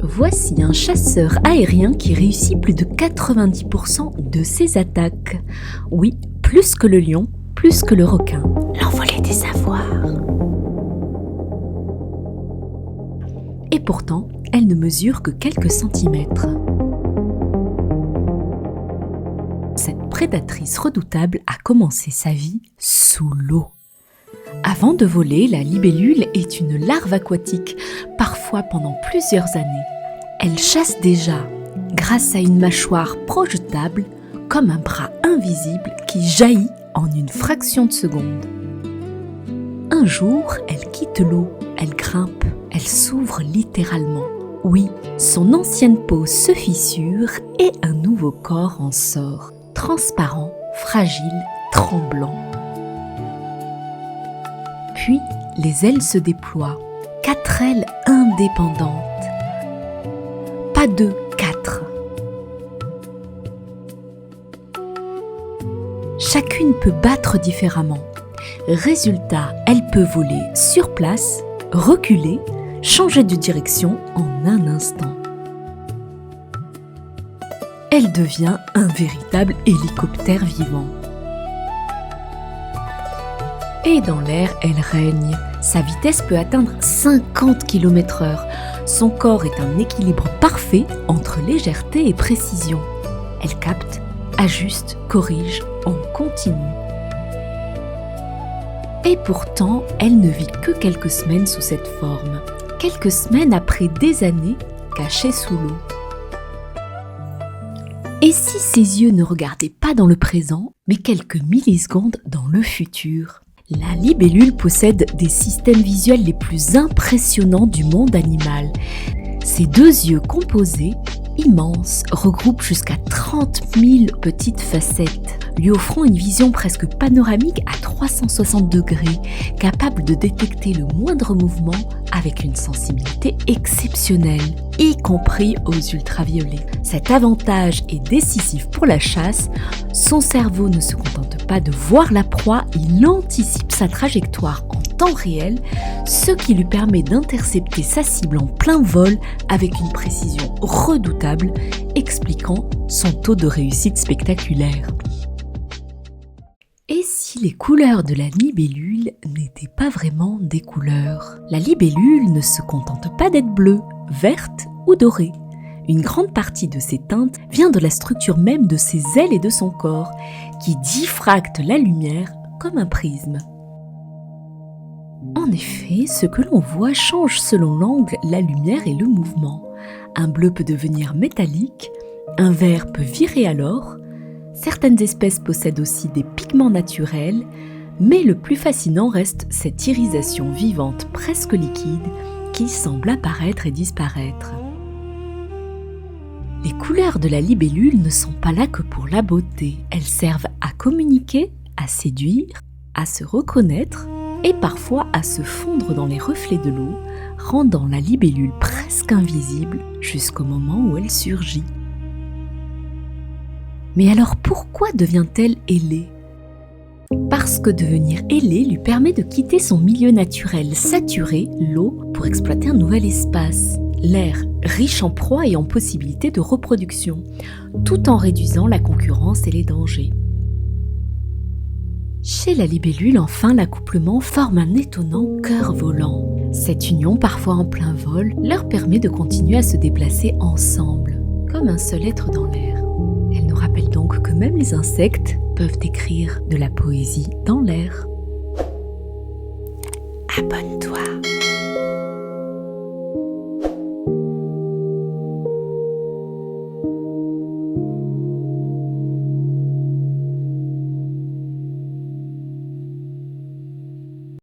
Voici un chasseur aérien qui réussit plus de 90% de ses attaques. Oui, plus que le lion, plus que le requin. L'envolée des savoirs. Et pourtant, elle ne mesure que quelques centimètres. Cette prédatrice redoutable a commencé sa vie sous l'eau. Avant de voler, la libellule est une larve aquatique, parfois pendant plusieurs années. Elle chasse déjà grâce à une mâchoire projetable, comme un bras invisible qui jaillit en une fraction de seconde. Un jour, elle quitte l'eau, elle grimpe, elle s'ouvre littéralement. Oui, son ancienne peau se fissure et un nouveau corps en sort, transparent, fragile, tremblant. Puis, les ailes se déploient, 4 ailes indépendantes. Pas 2, 4. Chacune peut battre différemment. Résultat, elle peut voler sur place, reculer, changer de direction en un instant. Elle devient un véritable hélicoptère vivant. Et dans l'air, elle règne. Sa vitesse peut atteindre 50 km/h. Son corps est un équilibre parfait entre légèreté et précision. Elle capte, ajuste, corrige en continu. Et pourtant, elle ne vit que quelques semaines sous cette forme. Quelques semaines après des années cachées sous l'eau. Et si ses yeux ne regardaient pas dans le présent, mais quelques millisecondes dans le futur ? La libellule possède des systèmes visuels les plus impressionnants du monde animal. Ses 2 yeux composés, immenses, regroupent jusqu'à 30 000 petites facettes, lui offrant une vision presque panoramique à 360 degrés, capable de détecter le moindre mouvement avec une sensibilité exceptionnelle, y compris aux ultraviolets. Cet avantage est décisif pour la chasse. Son cerveau ne se contente pas de voir la proie, il anticipe sa trajectoire en temps réel, ce qui lui permet d'intercepter sa cible en plein vol avec une précision redoutable, expliquant son taux de réussite spectaculaire. Et si les couleurs de la libellule n'étaient pas vraiment des couleurs ? La libellule ne se contente pas d'être bleue, verte ou dorée. Une grande partie de ces teintes vient de la structure même de ses ailes et de son corps, qui diffractent la lumière comme un prisme. En effet, ce que l'on voit change selon l'angle, la lumière et le mouvement. Un bleu peut devenir métallique, un vert peut virer à l'or. Certaines espèces possèdent aussi des pigments naturels, mais le plus fascinant reste cette irisation vivante presque liquide qui semble apparaître et disparaître. Les couleurs de la libellule ne sont pas là que pour la beauté. Elles servent à communiquer, à séduire, à se reconnaître et parfois à se fondre dans les reflets de l'eau, rendant la libellule presque invisible jusqu'au moment où elle surgit. Mais alors pourquoi devient-elle ailée ? Parce que devenir ailée lui permet de quitter son milieu naturel saturé, l'eau, pour exploiter un nouvel espace, l'air riche en proies et en possibilités de reproduction, tout en réduisant la concurrence et les dangers. Chez la libellule, enfin, l'accouplement forme un étonnant cœur volant. Cette union, parfois en plein vol, leur permet de continuer à se déplacer ensemble, comme un seul être dans l'air. Elle nous rappelle donc que même les insectes peuvent écrire de la poésie dans l'air. Abonne-toi.